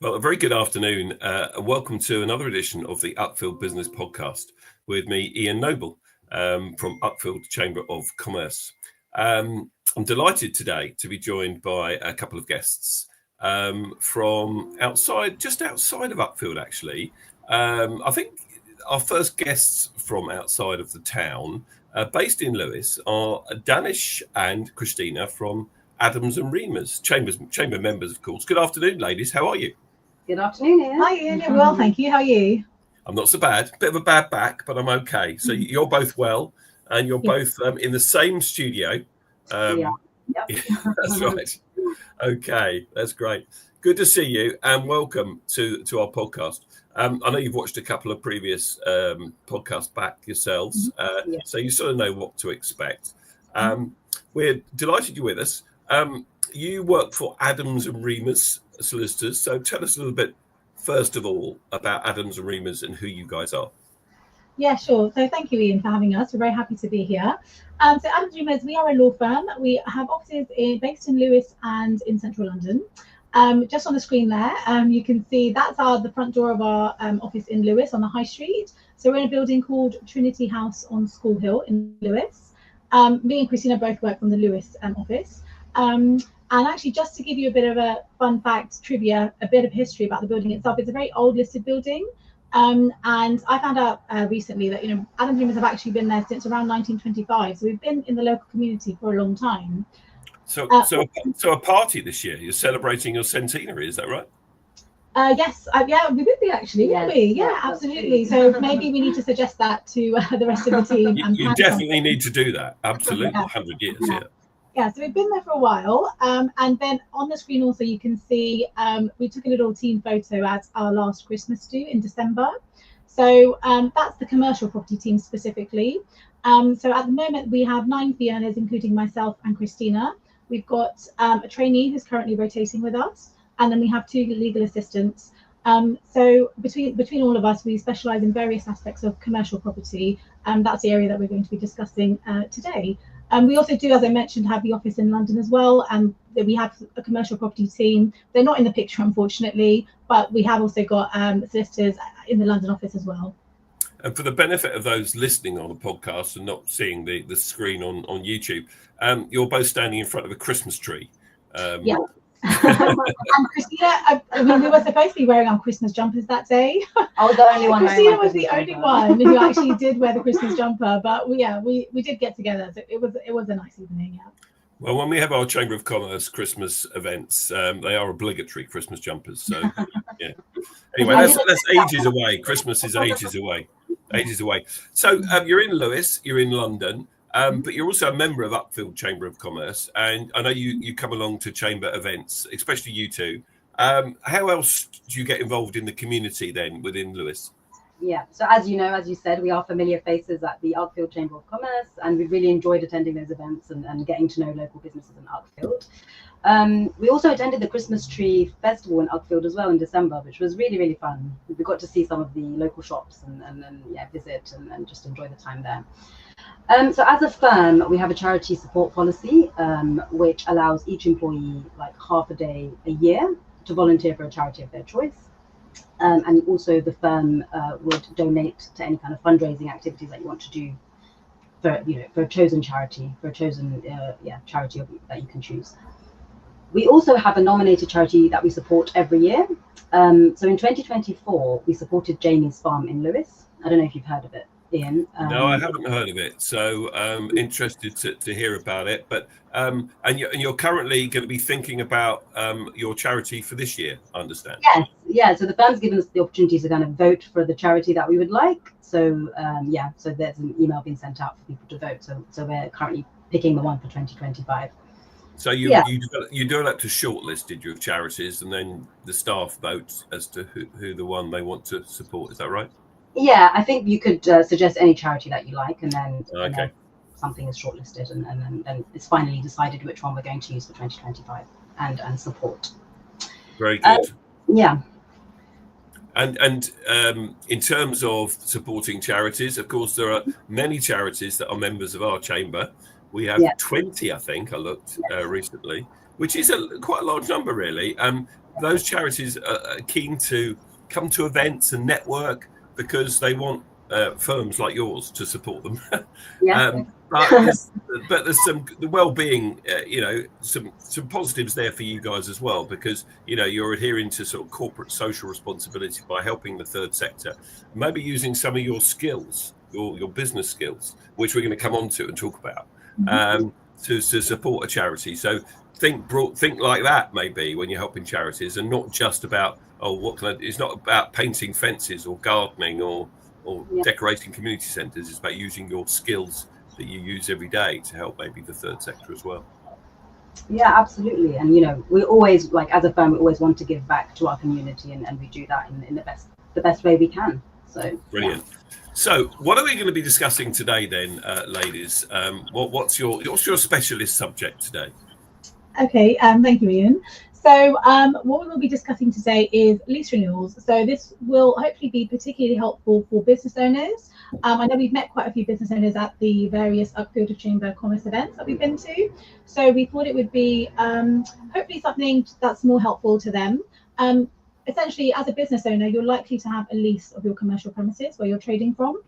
Well, a very good afternoon and welcome to another edition of the Uckfield Business Podcast with me, Ian Noble, from Uckfield Chamber of Commerce. I'm delighted today to be joined by a couple of guests from just outside of Uckfield, actually. I think our first guests from outside of the town, based in Lewes, are Danish and Christina from Adams and Remers, chamber members, of course. Good afternoon, ladies. How are you? Good afternoon, Ian. Hi, Ian. Yeah, well, thank you. How are you? I'm not so bad. Bit of a bad back, but I'm okay. So you're both well, and you're both in the same studio. Yeah. That's right. Okay, that's great. Good to see you, and welcome to our podcast. I know you've watched a couple of previous podcasts back yourselves, so you sort of know what to expect. We're delighted you're with us. You work for Adams and Remers solicitors, so tell us a little bit, first of all, about Adams and Remers and who you guys are. Yeah, sure. So thank you, Ian, for having us. We're very happy to be here. So Adams and Remers, we are a law firm. We have offices based in Lewes and in central London. Just on the screen there, you can see that's the front door of our office in Lewes on the High Street. So we're in a building called Trinity House on School Hill in Lewes. Me and Christina both work from the Lewes office. And actually, just to give you a bit of a fun fact, trivia, a bit of history about the building itself, it's a very old listed building. And I found out recently that, Adams and Remers have actually been there since around 1925. So we've been in the local community for a long time. So a party this year, you're celebrating your centenary, is that right? Yes, yeah, we would be actually, wouldn't we? Yeah, absolutely. So maybe we need to suggest that to the rest of the team. You definitely need to do that. Absolutely, 100 years, Yeah, so we've been there for a while, and then on the screen also you can see we took a little team photo at our last Christmas do in December. So that's the commercial property team specifically. So at the moment we have 9 fee earners, including myself and Christina. We've got a trainee who's currently rotating with us, and then we have 2 legal assistants. So between all of us, we specialise in various aspects of commercial property, and that's the area that we're going to be discussing today. We also do, as I mentioned, have the office in London as well, and we have a commercial property team. They're not in the picture, unfortunately, but we have also got solicitors in the London office as well. And for the benefit of those listening on the podcast and not seeing the screen on YouTube, you're both standing in front of a Christmas tree. Yeah. And Christina, we were supposed to be wearing our Christmas jumpers that day. I was the only one. Christina was the only one who actually did wear the Christmas jumper, but we did get together, so it was a nice evening. Yeah. Well, when we have our Chamber of Commerce Christmas events, they are obligatory Christmas jumpers. So yeah. Anyway, that's ages away. Christmas is ages away. So you're in Lewes, you're in London. But you're also a member of Uckfield Chamber of Commerce, and I know you come along to chamber events, especially you two. How else do you get involved in the community then within Lewes? Yeah, so as you said, we are familiar faces at the Uckfield Chamber of Commerce, and we've really enjoyed attending those events and getting to know local businesses in Uckfield. We also attended the Christmas Tree Festival in Uckfield as well in December, which was really, really fun. We got to see some of the local shops and visit and just enjoy the time there. So as a firm, we have a charity support policy, which allows each employee like half a day a year to volunteer for a charity of their choice. And also the firm would donate to any kind of fundraising activities that you want to do for a chosen charity, charity that you can choose. We also have a nominated charity that we support every year. So in 2024, we supported Jamie's Farm in Lewes. I don't know if you've heard of it, Ian. No, I haven't heard of it, so interested to hear about it. But and you're currently going to be thinking about your charity for this year, I understand. Yes, yeah. So the firm's given us the opportunity to kind of vote for the charity that we would like. So so there's an email being sent out for people to vote. So we're currently picking the one for 2025. So you developed a shortlist, did you, of charities, and then the staff votes as to who the one they want to support. Is that right? Yeah, I think you could suggest any charity that you like, and then something is shortlisted, and then it's finally decided which one we're going to use for 2025 and support. Very good. Yeah. And in terms of supporting charities, of course, there are many charities that are members of our chamber. We have 20, I think, I looked recently. which is quite a large number, really. Those charities are keen to come to events and network because they want firms like yours to support them. Yeah. But there's some the well-being, some positives there for you guys as well, because you're adhering to sort of corporate social responsibility by helping the third sector, maybe using some of your skills, your business skills, which we're going to come on to and talk about, to support a charity. So think like that maybe when you're helping charities, and not just about it's not about painting fences or gardening or decorating community centres. It's about using your skills that you use every day to help maybe the third sector as well. Yeah, absolutely. And we always, like, as a firm, we always want to give back to our community, and we do that in the best way we can. So brilliant. So what are we going to be discussing today then, ladies? What's your specialist subject today? Okay, thank you, Ian. So what we will be discussing today is lease renewals. So this will hopefully be particularly helpful for business owners. I know we've met quite a few business owners at the various Uckfield Chamber of Commerce events that we've been to. So we thought it would be hopefully something that's more helpful to them. Essentially, as a business owner, you're likely to have a lease of your commercial premises where you're trading from.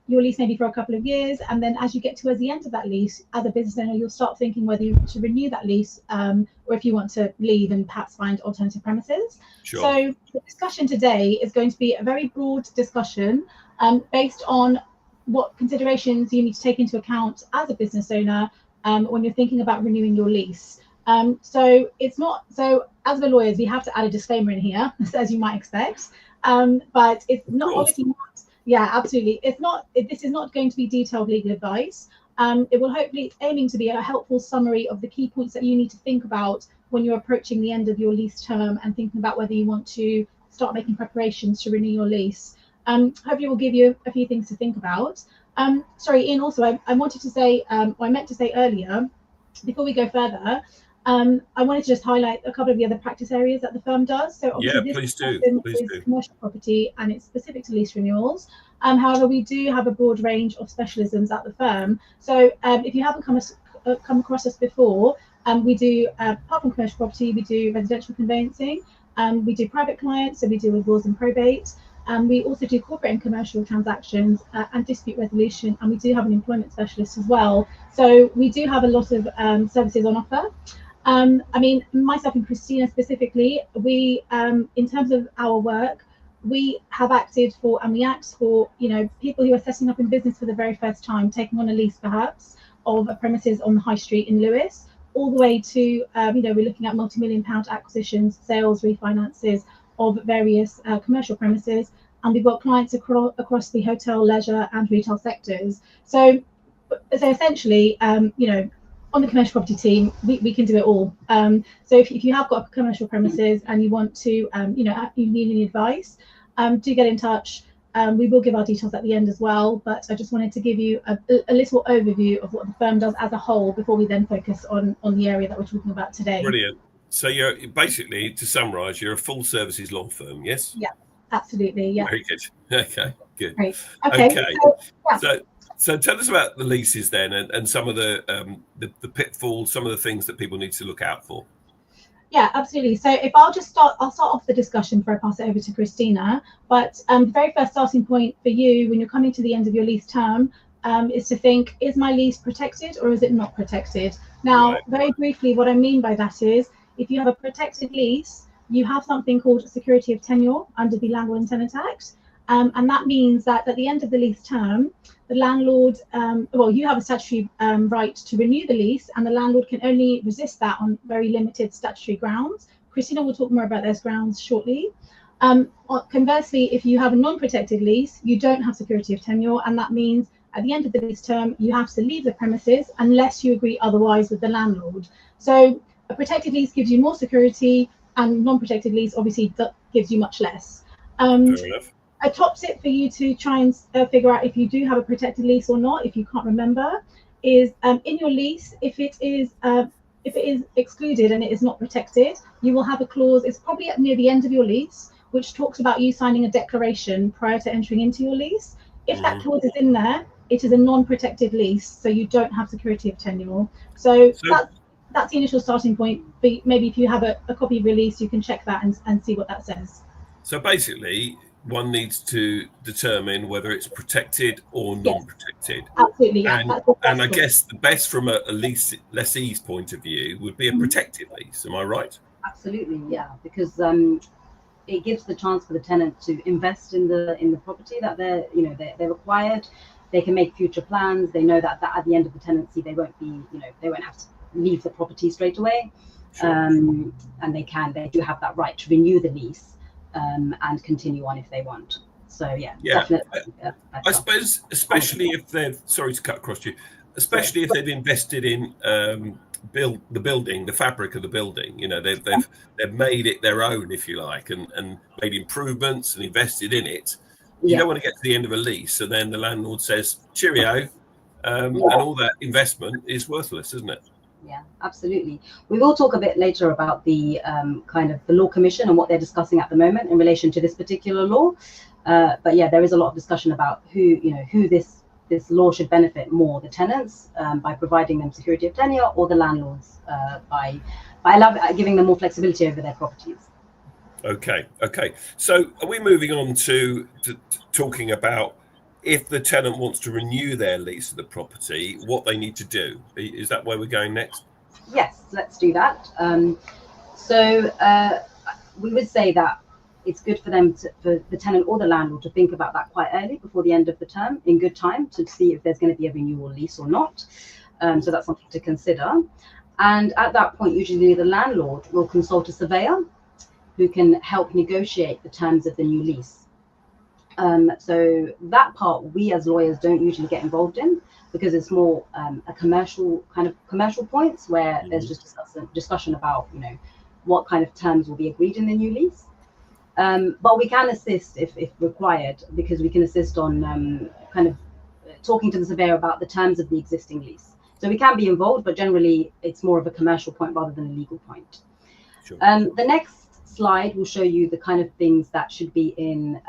Your lease may be for a couple of years, and then as you get towards the end of that lease, as a business owner, you'll start thinking whether you want to renew that lease or if you want to leave and perhaps find alternative premises. Sure. So the discussion today is going to be a very broad discussion based on what considerations you need to take into account as a business owner when you're thinking about renewing your lease. So it's not, so as the lawyers, we have to add a disclaimer in here, as you might expect, but it's not obviously not. Yeah, absolutely. This is not going to be detailed legal advice. It will hopefully aiming to be a helpful summary of the key points that you need to think about when you're approaching the end of your lease term and thinking about whether you want to start making preparations to renew your lease. Hopefully we'll give you a few things to think about. Sorry, Ian, also I wanted to say, I meant to say earlier, before we go further, I wanted to just highlight a couple of the other practice areas that the firm does. So obviously this is commercial property and it's specific to lease renewals. However, we do have a broad range of specialisms at the firm. So if you haven't come across us before, we do, apart from commercial property, we do residential conveyancing, we do private clients, so we deal with wills and probate. We also do corporate and commercial transactions and dispute resolution, and we do have an employment specialist as well. So we do have a lot of services on offer. I mean, myself and Christina specifically, we, in terms of our work, we have acted for, and we act for, people who are setting up in business for the very first time, taking on a lease perhaps of a premises on the high street in Lewes, all the way to, we're looking at multi-million-pound acquisitions, sales, refinances of various commercial premises, and we've got clients across the hotel, leisure, and retail sectors. So essentially, on the commercial property team, we can do it all. So if you have got commercial premises and you want to, you need any advice, do get in touch. We will give our details at the end as well, but I just wanted to give you a little overview of what the firm does as a whole before we then focus on the area that we're talking about today. Brilliant. So you're basically, to summarise, you're a full services law firm, yes? Yeah, absolutely. Yeah. Very good. Okay, good. Great. Okay. So tell us about the leases then, and some of the pitfalls, some of the things that people need to look out for. Yeah, absolutely. So if I'll start off the discussion before I pass it over to Christina. But the very first starting point for you when you're coming to the end of your lease term is to think, is my lease protected or is it not protected? Now, very briefly, what I mean by that is, if you have a protected lease, you have something called security of tenure under the Landlord and Tenant Act. And that means that at the end of the lease term, the landlord, you have a statutory right to renew the lease, and the landlord can only resist that on very limited statutory grounds. Christina will talk more about those grounds shortly. Conversely, if you have a non-protected lease, you don't have security of tenure, and that means at the end of the lease term, you have to leave the premises unless you agree otherwise with the landlord. So a protected lease gives you more security, and non-protected lease obviously gives you much less. Fair enough. A top tip for you to try and figure out if you do have a protected lease or not, if you can't remember, is in your lease, if it is excluded and it is not protected, you will have a clause, it's probably near the end of your lease, which talks about you signing a declaration prior to entering into your lease. If that clause is in there, it is a non-protected lease, so you don't have security of tenure. So that's, that's the initial starting point. But maybe if you have a copy of release, you can check that and see what that says. So basically, one needs to determine whether it's protected or non-protected. Absolutely, yeah. And I guess the best from a lessee's point of view would be a protected lease. Am I right? Absolutely, yeah, because it gives the chance for the tenant to invest in the property that they're required. They can make future plans. They know that at the end of the tenancy, they won't have to leave the property straight away. Sure. And they do have that right to renew the lease and continue on if they want. So yeah. Definitely. I suppose, especially if they're, sorry to cut across you, especially if they've invested in the building, the fabric of the building. They've made it their own, if you like, and made improvements and invested in it. You don't want to get to the end of a lease and then the landlord says cheerio, and all that investment is worthless, isn't it? Yeah, absolutely. We will talk a bit later about the kind of the Law Commission and what they're discussing at the moment in relation to this particular law. But yeah, there is a lot of discussion about who this law should benefit more, the tenants by providing them security of tenure, or the landlords by giving them more flexibility over their properties. Okay. So are we moving on to talking about if the tenant wants to renew their lease of the property, what they need to do? Is that where we're going next? Yes, let's do that. We would say that it's good for the tenant or the landlord to think about that quite early, before the end of the term, in good time, to see if there's going to be a renewal lease or not. So that's something to consider. And at that point, usually the landlord will consult a surveyor who can help negotiate the terms of the new lease. So that part we as lawyers don't usually get involved in, because it's more a commercial points where there's just discussion about what kind of terms will be agreed in the new lease. But we can assist if required, because we can assist on kind of talking to the surveyor about the terms of the existing lease. So we can be involved, but generally it's more of a commercial point rather than a legal point. Sure. The next slide will show you the kind of things that should be in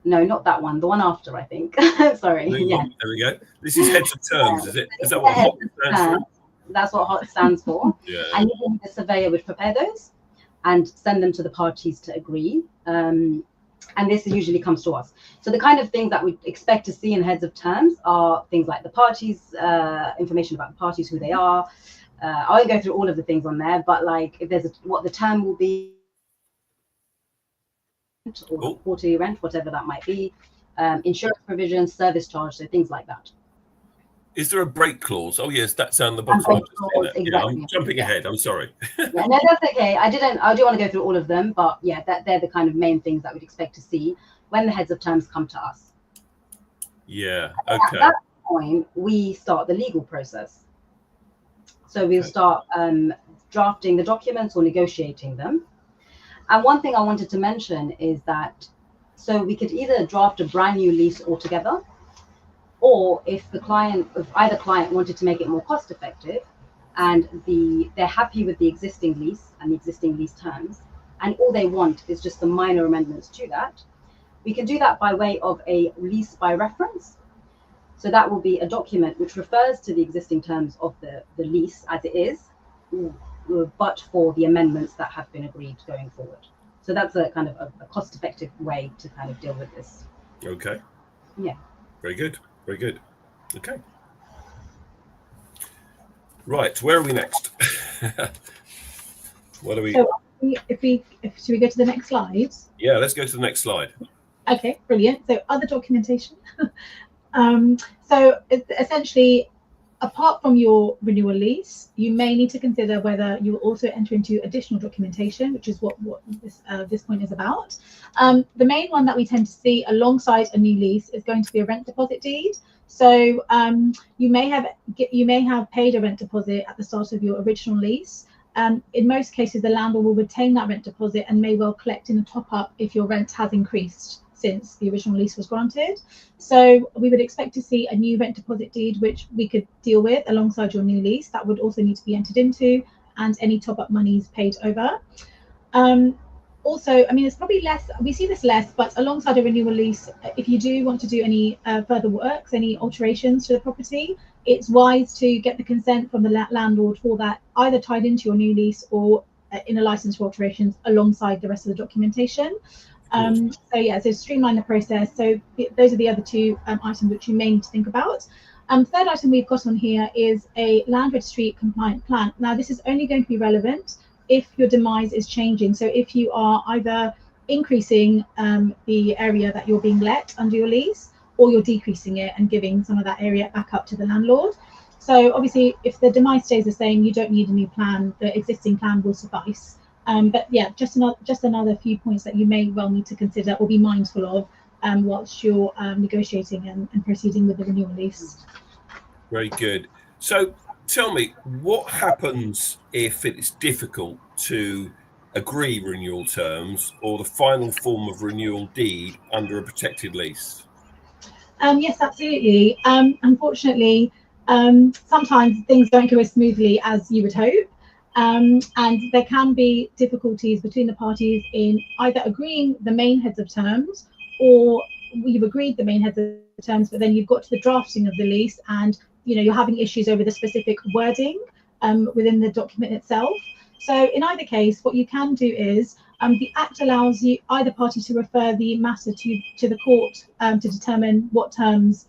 no, not that one, the one after, I think. Sorry. Yeah. There we go. This is heads of terms, is it? Is that what HOT stands for? That's what HOT stands for. Yeah. And usually the surveyor would prepare those and send them to the parties to agree. And this usually comes to us. So the kind of things that we expect to see in heads of terms are things like the parties, information about the parties, who they are. I won't go through all of the things on there, but like if there's what the term will be, or quarterly rent, whatever that might be, insurance provisions, service charge, so things like that. Is there a break clause? Oh yes, that's on the bottom. Exactly. Yeah, I'm jumping ahead. I'm sorry. Yeah, no, that's okay. I do want to go through all of them, but yeah, they're the kind of main things that we'd expect to see when the heads of terms come to us. Yeah. Okay. At that point, we start the legal process. So we'll start drafting the documents or negotiating them. And one thing I wanted to mention is that, so we could either draft a brand new lease altogether, or if either client wanted to make it more cost effective and they're happy with the existing lease and the existing lease terms, and all they want is just the minor amendments to that, we can do that by way of a lease by reference. So that will be a document which refers to the existing terms of the lease as it is, but for the amendments that have been agreed going forward. So that's a kind of a cost-effective way to kind of deal with this. Okay. Yeah. Very good. Very good. Okay. Right. Where are we next? What are we? So should we go to the next slide? Yeah, let's go to the next slide. Okay, brilliant. So other documentation. So essentially, apart from your renewal lease, you may need to consider whether you will also enter into additional documentation, which is what this point is about. The main one that we tend to see alongside a new lease is going to be a rent deposit deed. So you may have paid a rent deposit at the start of your original lease. In most cases, the landlord will retain that rent deposit and may well collect in a top up if your rent has increased since the original lease was granted. So we would expect to see a new rent deposit deed, which we could deal with alongside your new lease. That would also need to be entered into, and any top-up monies paid over. Also, I mean, it's probably less, we see this less, but alongside a renewal lease, if you do want to do any further works, any alterations to the property, it's wise to get the consent from the landlord for that, either tied into your new lease or in a license for alterations alongside the rest of the documentation. So streamline the process. So those are the other two items which you may need to think about. Third item we've got on here is a land registry compliant plan. Now, this is only going to be relevant if your demise is changing. So if you are either increasing the area that you're being let under your lease, or you're decreasing it and giving some of that area back up to the landlord. So obviously, if the demise stays the same, you don't need a new plan. The existing plan will suffice. But yeah, just another few points that you may well need to consider or be mindful of whilst you're negotiating and proceeding with the renewal lease. Very good. So tell me, what happens if it's difficult to agree renewal terms or the final form of renewal deed under a protected lease? Yes, absolutely. Unfortunately, sometimes things don't go as smoothly as you would hope. And there can be difficulties between the parties in either agreeing the main heads of terms, or you've agreed the main heads of terms, but then you've got to the drafting of the lease and you're having issues over the specific wording within the document itself. So in either case, what you can do is the Act allows you either party to refer the matter to the court to determine what terms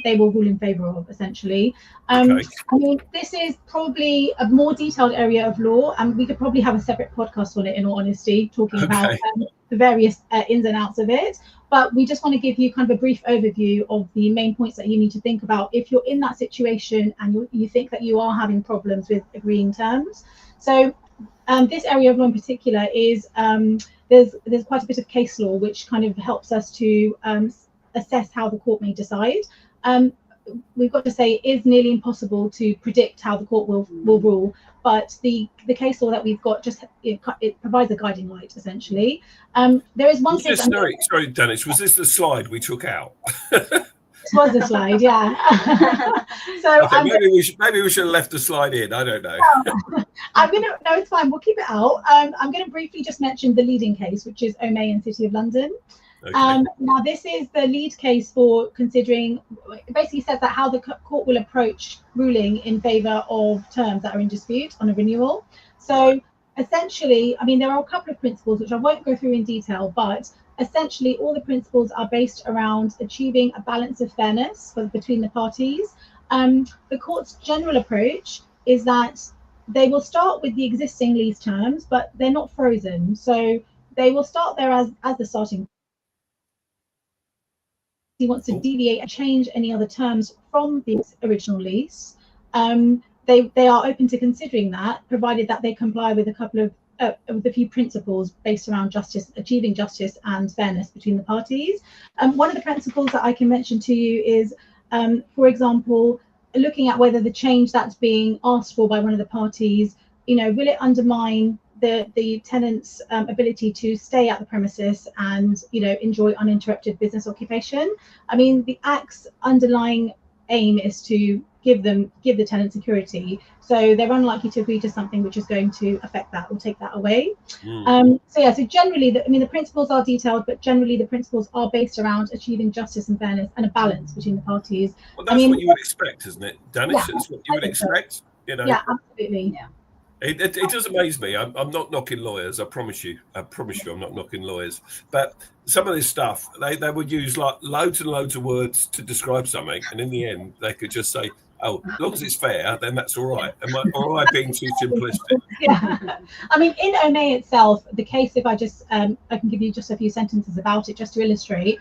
they will rule in favour of, essentially. I mean, this is probably a more detailed area of law, and we could probably have a separate podcast on it, in all honesty, talking about the various ins and outs of it. But we just want to give you kind of a brief overview of the main points that you need to think about if you're in that situation and you think that you are having problems with agreeing terms. So this area of law in particular is there's quite a bit of case law which kind of helps us to assess how the court may decide. We've got to say it is nearly impossible to predict how the court will rule, but the case law that we've got it provides a guiding light, essentially. There is one case. Sorry, Dennis. Was this the slide we took out? This was the slide, yeah. So okay, maybe we should have left the slide in. I don't know. No, it's fine. We'll keep it out. I'm going to briefly just mention the leading case, which is O'May and City of London. Okay. Now, this is the lead case for considering. It basically says that how the court will approach ruling in favour of terms that are in dispute on a renewal. So essentially, I mean, there are a couple of principles which I won't go through in detail, but essentially all the principles are based around achieving a balance of fairness between the parties. The court's general approach is that they will start with the existing lease terms, but they're not frozen. So they will start there as the starting. He wants to deviate and change any other terms from the original lease. They are open to considering that, provided that they comply with a couple of with a few principles based around justice, achieving justice and fairness between the parties. One of the principles that I can mention to you is, for example, looking at whether the change that's being asked for by one of the parties, will it undermine the tenant's ability to stay at the premises and enjoy uninterrupted business occupation. I mean, the Act's underlying aim is to give the tenant security, so they're unlikely to agree to something which is going to affect that or take that away. So generally the principles are detailed, but generally the principles are based around achieving justice and fairness and a balance between the parties. Well, that's what you would expect, isn't it, Dennis? Yeah, it's what you would expect. Yeah, absolutely. Yeah. It does amaze me. I'm not knocking lawyers. I promise you, I'm not knocking lawyers. But some of this stuff, they would use like loads and loads of words to describe something, and in the end, they could just say, "Oh, as long as it's fair, then that's all right." Am I being too simplistic? Yeah. I mean, in O'May itself, the case, if I can give you just a few sentences about it, just to illustrate.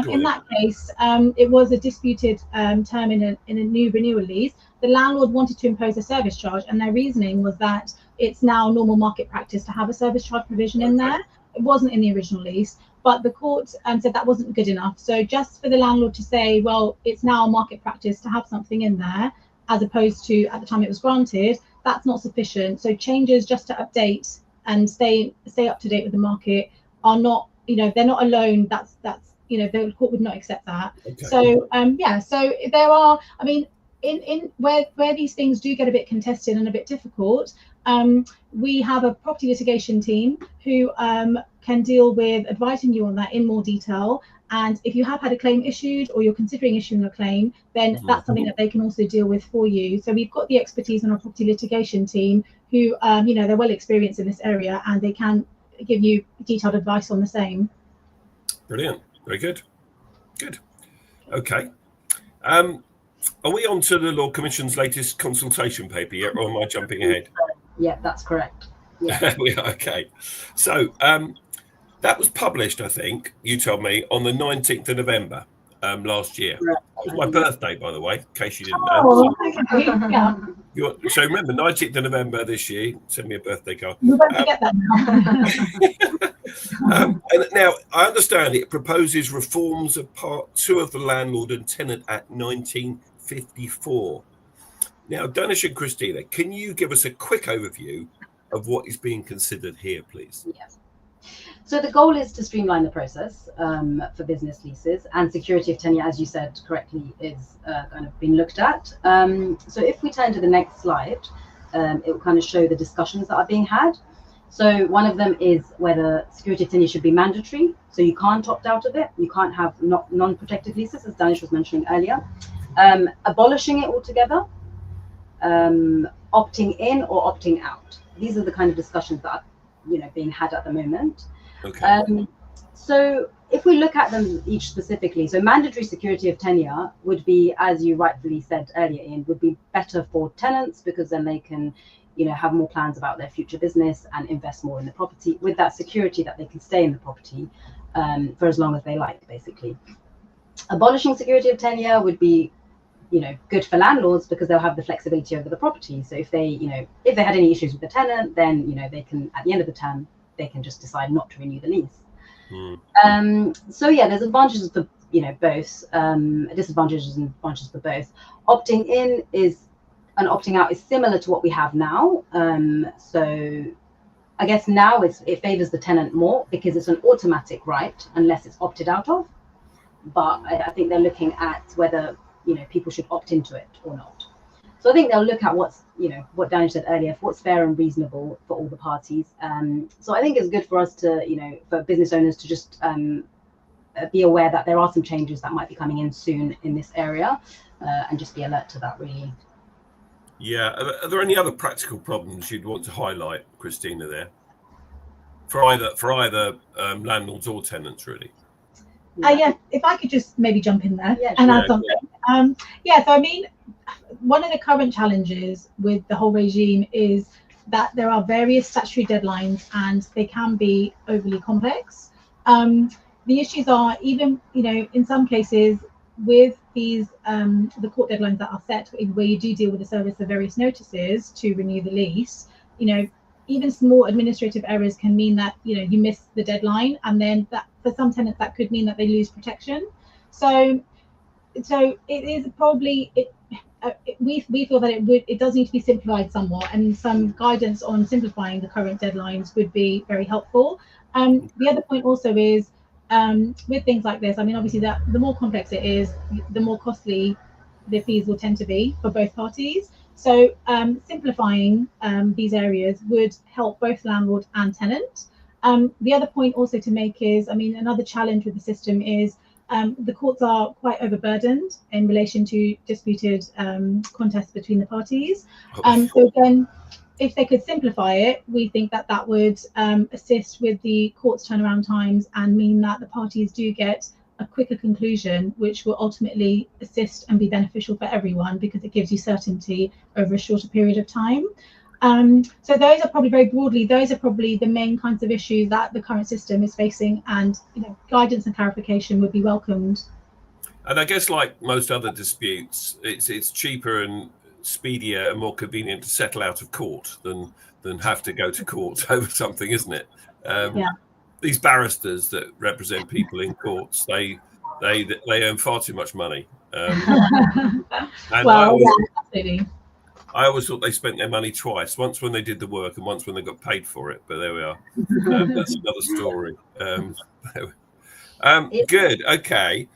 In that case, it was a disputed term in a new renewal lease. The landlord wanted to impose a service charge, and their reasoning was that it's now normal market practice to have a service charge provision in there. It wasn't in the original lease, but the court said that wasn't good enough. So just for the landlord to say, well, it's now market practice to have something in there, as opposed to at the time it was granted, that's not sufficient. So changes just to update and stay up to date with the market are not, they're not alone. That's the court would not accept that. Okay. So so there are, I mean, in where these things do get a bit contested and a bit difficult, we have a property litigation team who can deal with advising you on that in more detail. And if you have had a claim issued or you're considering issuing a claim, then that's something that they can also deal with for you. So we've got the expertise in our property litigation team who, they're well experienced in this area, and they can give you detailed advice on the same. Brilliant. Very good. Good. Okay. Are we on to the Law Commission's latest consultation paper yet, or am I jumping ahead? Yeah, that's correct. Yeah. We are, okay. So that was published, I think, you told me, on the 19th of November last year. Right. It was my birthday, by the way, in case you didn't know. Oh, okay. Yeah. So remember, 19th of November this year, send me a birthday card. You won't forget that now. And now, I understand it proposes reforms of Part 2 of the Landlord and Tenant Act 1954. Now, Danish and Christina, can you give us a quick overview of what is being considered here, please? Yes. So the goal is to streamline the process for business leases, and security of tenure, as you said correctly, is kind of been looked at. So if we turn to the next slide, it will kind of show the discussions that are being had. So one of them is whether security of tenure should be mandatory. So you can't opt out of it. You can't have non-protected leases, as Danish was mentioning earlier. Abolishing it altogether, opting in or opting out. These are the kind of discussions that are, being had at the moment. Okay. So if we look at them each specifically, so mandatory security of tenure would be, as you rightfully said earlier, Ian, would be better for tenants because then they can, have more plans about their future business and invest more in the property with that security that they can stay in the property for as long as they like, basically. Abolishing security of tenure would be, good for landlords because they'll have the flexibility over the property. So if they had any issues with the tenant, then, they can, at the end of the term, they can just decide not to renew the lease. So yeah, there's advantages for both, disadvantages and advantages for both. Opting in and opting out is similar to what we have now. So I guess now it favors the tenant more because it's an automatic right unless it's opted out of. But I think they're looking at whether people should opt into it or not. So I think they'll look at what's, what Daniel said earlier, what's fair and reasonable for all the parties. So I think it's good for us to, for business owners to just be aware that there are some changes that might be coming in soon in this area, and just be alert to that, really. Yeah. Are there any other practical problems you'd want to highlight, Christina, there? For either landlords or tenants, really? Yeah, if I could just maybe jump in there Yeah, and sure. add something. So I mean, one of the current challenges with the whole regime is that there are various statutory deadlines and they can be overly complex. The issues are even, in some cases with these, the court deadlines that are set where you do deal with the service of various notices to renew the lease, even small administrative errors can mean that you miss the deadline, and then that for some tenants that could mean that they lose protection. So it is probably we feel that it does need to be simplified somewhat, and some guidance on simplifying the current deadlines would be very helpful. The other point also is with things like this, I mean, obviously that the more complex it is, the more costly the fees will tend to be for both parties. So simplifying these areas would help both landlord and tenant. The other point also to make is, I mean, another challenge with the system is the courts are quite overburdened in relation to disputed contests between the parties. So again, if they could simplify it, we think that would assist with the court's turnaround times and mean that the parties do get a quicker conclusion, which will ultimately assist and be beneficial for everyone because it gives you certainty over a shorter period of time. So those are probably the main kinds of issues that the current system is facing, and guidance and clarification would be welcomed. And I guess, like most other disputes, it's cheaper and speedier and more convenient to settle out of court than have to go to court over something, isn't it? These barristers that represent people in courts, they earn far too much money. And absolutely. I always thought they spent their money twice, once when they did the work and once when they got paid for it. But there we are. That's another story. Good. Okay.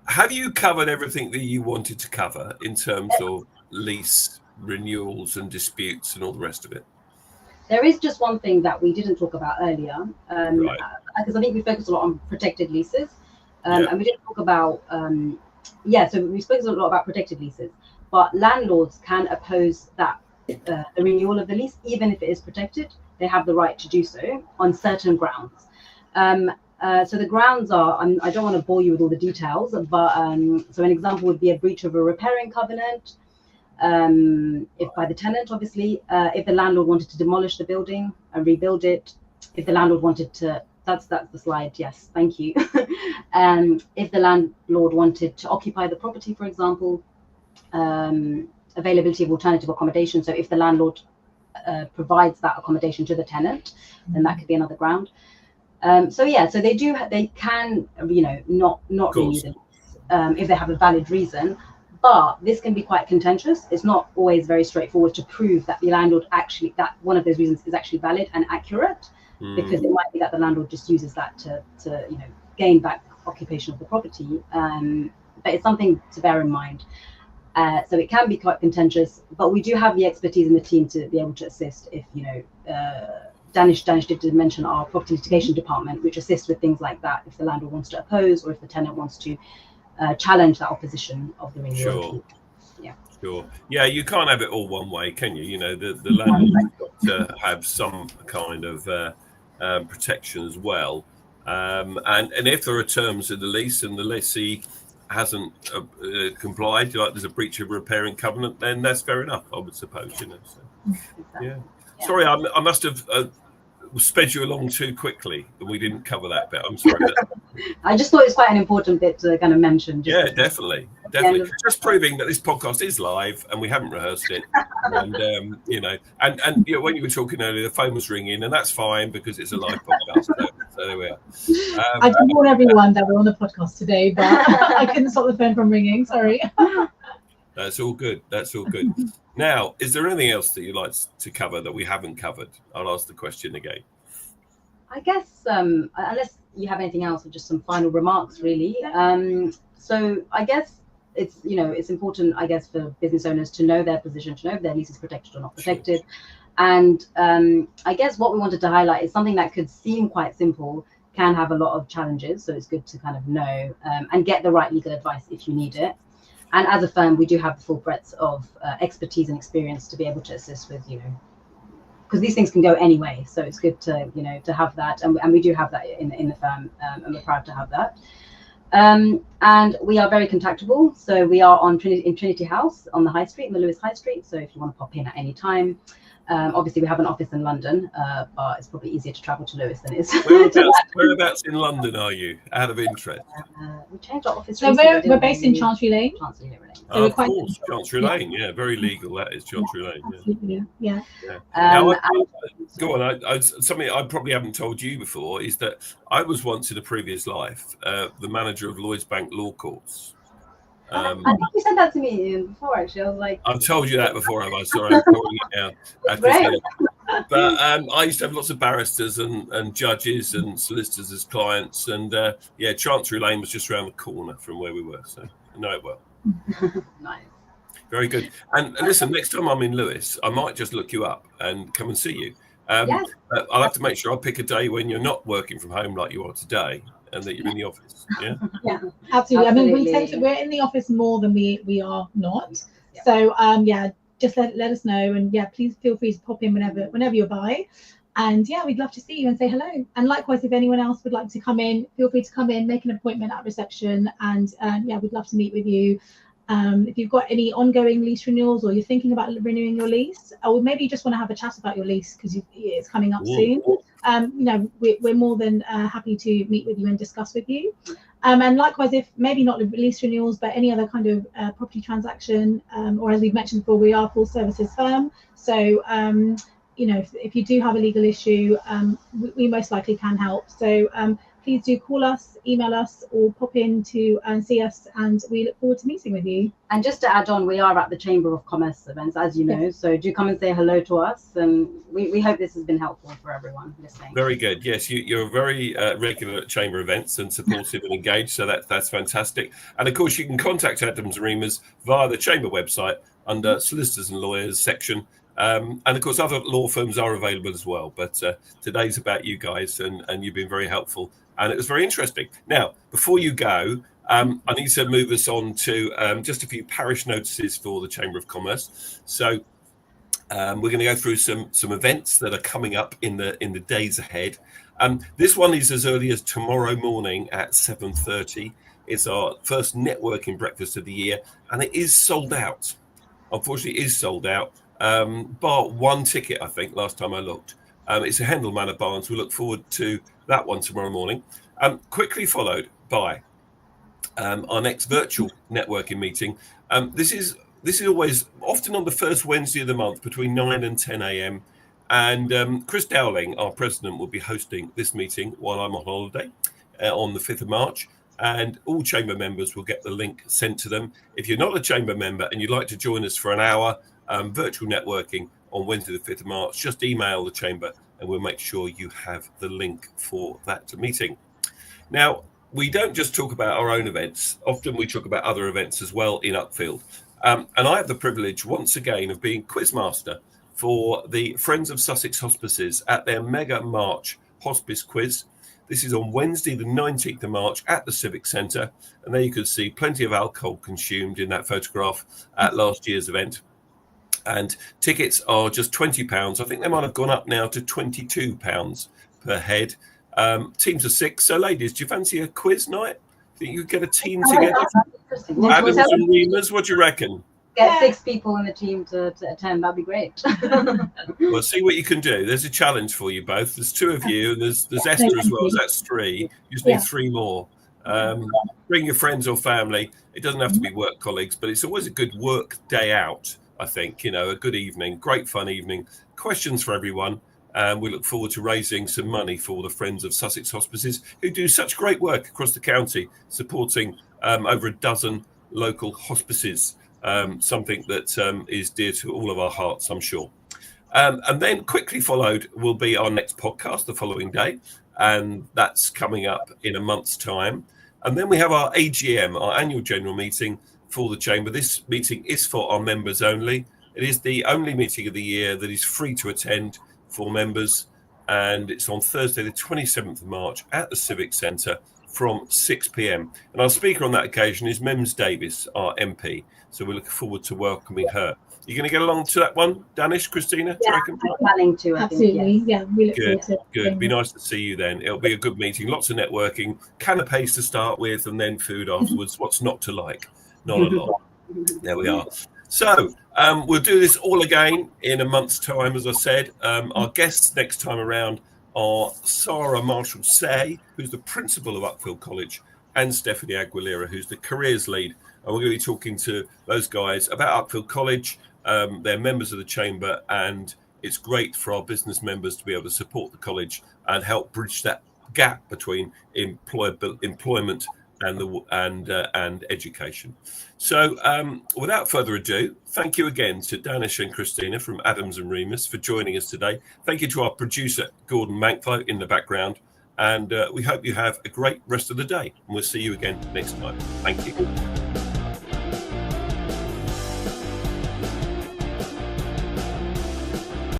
have you covered everything that you wanted to cover in terms of lease renewals and disputes and all the rest of it? There is just one thing that we didn't talk about earlier, Right. because I think we focused a lot on protected leases, and we didn't talk about, so we spoke a lot about protected leases, but landlords can oppose that, the renewal of the lease, even if it is protected. They have the right to do so on certain grounds. So the grounds are, I don't want to bore you with all the details, but so an example would be a breach of a repairing covenant, if by the tenant, obviously, if the landlord wanted to demolish the building and rebuild it, if the landlord wanted to, that's the slide, yes, thank you. If the landlord wanted to occupy the property, for example, availability of alternative accommodation. So if the landlord provides that accommodation to the tenant, then that could be another ground. So they can, not renew the lease if they have a valid reason. But this can be quite contentious. It's not always very straightforward to prove that the landlord actually, that one of those reasons is actually valid and accurate, because it might be that the landlord just uses that to gain back occupation of the property. But it's something to bear in mind. So it can be quite contentious, but we do have the expertise in the team to be able to assist if, Danish did mention our property litigation department, which assists with things like that if the landlord wants to oppose or if the tenant wants to challenge that opposition of the renewal. Sure. Yeah, you can't have it all one way, can you? The landlord's got to have some kind of protection as well. And if there are terms in the lease and the lessee hasn't complied, like there's a breach of repairing covenant, then that's fair enough, I would suppose. So, yeah. Sorry, I must have sped you along too quickly and we didn't cover that bit. I'm sorry. I just thought it's quite an important bit to kind of mention. Yeah, definitely. Just proving that this podcast is live and we haven't rehearsed it. And when you were talking earlier, the phone was ringing, and that's fine because it's a live podcast. So there we are. I did warn everyone that we're on the podcast today, but I couldn't stop the phone from ringing. Sorry. That's all good. Now, is there anything else that you'd like to cover that we haven't covered? I'll ask the question again. I guess, unless you have anything else, or just some final remarks, really. So I guess it's important, I guess, for business owners to know their position, to know if their lease is protected or not protected. Sure. And I guess what we wanted to highlight is something that could seem quite simple, can have a lot of challenges. So it's good to kind of know and get the right legal advice if you need it. And as a firm, we do have the full breadth of expertise and experience to be able to assist with, because these things can go any way. So it's good to, to have that. And we do have that in the firm, and we're proud to have that. And we are very contactable. So we are in Trinity House on the High Street, in the Lewis High Street. So if you want to pop in at any time. Obviously, we have an office in London, but it's probably easier to travel to Lewis than it is. Whereabouts in London are you, out of interest? We changed our office. So we're based in Chancery Lane. So of course, Chancery Lane. Yeah, very legal. That is Chancery Lane. Absolutely, yeah. Go on. Something I probably haven't told you before is that I was once in a previous life the manager of Lloyds Bank Law Courts. I think you said that to me before, actually. I was like, I've told you that before, have I? Sorry, I'm calling it out. Great. But I used to have lots of barristers and judges and solicitors as clients, and Chancery Lane was just around the corner from where we were, so I know it well. Nice. Very good. And listen, next time I'm in Lewis, I might just look you up and come and see you. Yes. I'll have to make sure I pick a day when you're not working from home like you are today, and that you're in the office. Yeah. Yeah, absolutely. I mean, we're in the office more than we are not. Yeah. So just let us know, and please feel free to pop in whenever you're by. And we'd love to see you and say hello. And likewise, if anyone else would like to come in, feel free to come in, make an appointment at reception, and we'd love to meet with you. If you've got any ongoing lease renewals, or you're thinking about renewing your lease, or maybe you just want to have a chat about your lease because it's coming up soon, we're more than happy to meet with you and discuss with you. And likewise, if maybe not lease renewals, but any other kind of property transaction, or as we've mentioned before, we are a full services firm. So if you do have a legal issue, we most likely can help. So please do call us, email us, or pop in to see us, and we look forward to meeting with you. And just to add on, we are at the Chamber of Commerce events, as you know, Yes. so do come and say hello to us, and we hope this has been helpful for everyone listening. Very good. Yes, you're very regular at Chamber events and supportive and engaged, so that's fantastic. And of course, you can contact Adams and Remers via the Chamber website under Solicitors and Lawyers section. And of course, other law firms are available as well. But today's about you guys, and you've been very helpful, and it was very interesting. Now, before you go, I need to move us on to just a few parish notices for the Chamber of Commerce. So we're going to go through some events that are coming up in the days ahead. This one is as early as tomorrow morning at 7:30. It's our first networking breakfast of the year, and it is sold out. Unfortunately, it is sold out. Bar one ticket, I think, last time I looked. It's a Hendel Manor Barns. We look forward to that one tomorrow morning. Quickly followed by our next virtual networking meeting. This is always often on the first Wednesday of the month between 9 and 10 a.m. And Chris Dowling, our president, will be hosting this meeting while I'm on holiday on the 5th of March. And all chamber members will get the link sent to them. If you're not a chamber member and you'd like to join us for an hour virtual networking on Wednesday the 5th of March, just email the chamber and we'll make sure you have the link for that meeting. Now, we don't just talk about our own events. Often we talk about other events as well in Uckfield. And I have the privilege once again of being quizmaster for the Friends of Sussex Hospices at their Mega March Hospice Quiz. This is on Wednesday, the 19th of March at the Civic Centre. And there you can see plenty of alcohol consumed in that photograph at last year's event. And tickets are just £20. I think they might have gone up now to £22 per head. Teams of 6. So, ladies, do you fancy a quiz night? Think you could get a team together? Adams and Remers, what do you reckon? Get 6 people in the team to attend. That'd be great. Well, see what you can do. There's a challenge for you both. There's 2 of you, and there's Esther as well. So that's 3. You just need 3 more. Bring your friends or family. It doesn't have to be work colleagues, but it's always a good work day out, I think. You know, a good evening, great fun evening. Questions for everyone. And we look forward to raising some money for the Friends of Sussex Hospices, who do such great work across the county, supporting over a dozen local hospices. Something that is dear to all of our hearts, I'm sure. And then quickly followed will be our next podcast the following day. And that's coming up in a month's time. And then we have our AGM, our annual general meeting for the Chamber. This meeting is for our members only. It is the only meeting of the year that is free to attend for members. And it's on Thursday, the 27th of March at the Civic Centre from 6 p.m. And our speaker on that occasion is Mems Davis, our MP. So we're looking forward to welcoming her. You going to get along to that one, Danish, Christina? Do you reckon? I'm planning to. Absolutely, yes. yeah. We look forward to it. Good. Be nice to see you then. It'll be a good meeting. Lots of networking, canapes to start with, and then food afterwards. What's not to like? Not a lot. There we are. So we'll do this all again in a month's time, as I said. Our guests next time around are Sarah Marshall-Say, who's the principal of Uckfield College, and Stephanie Aguilera, who's the careers lead. And we're going to be talking to those guys about Uckfield College. They're members of the Chamber, and it's great for our business members to be able to support the college and help bridge that gap between employment and education. So without further ado, thank you again to Danish and Christina from Adams and Remers for joining us today. Thank you to our producer, Gordon Manklow, in the background. And we hope you have a great rest of the day. And we'll see you again next time. Thank you.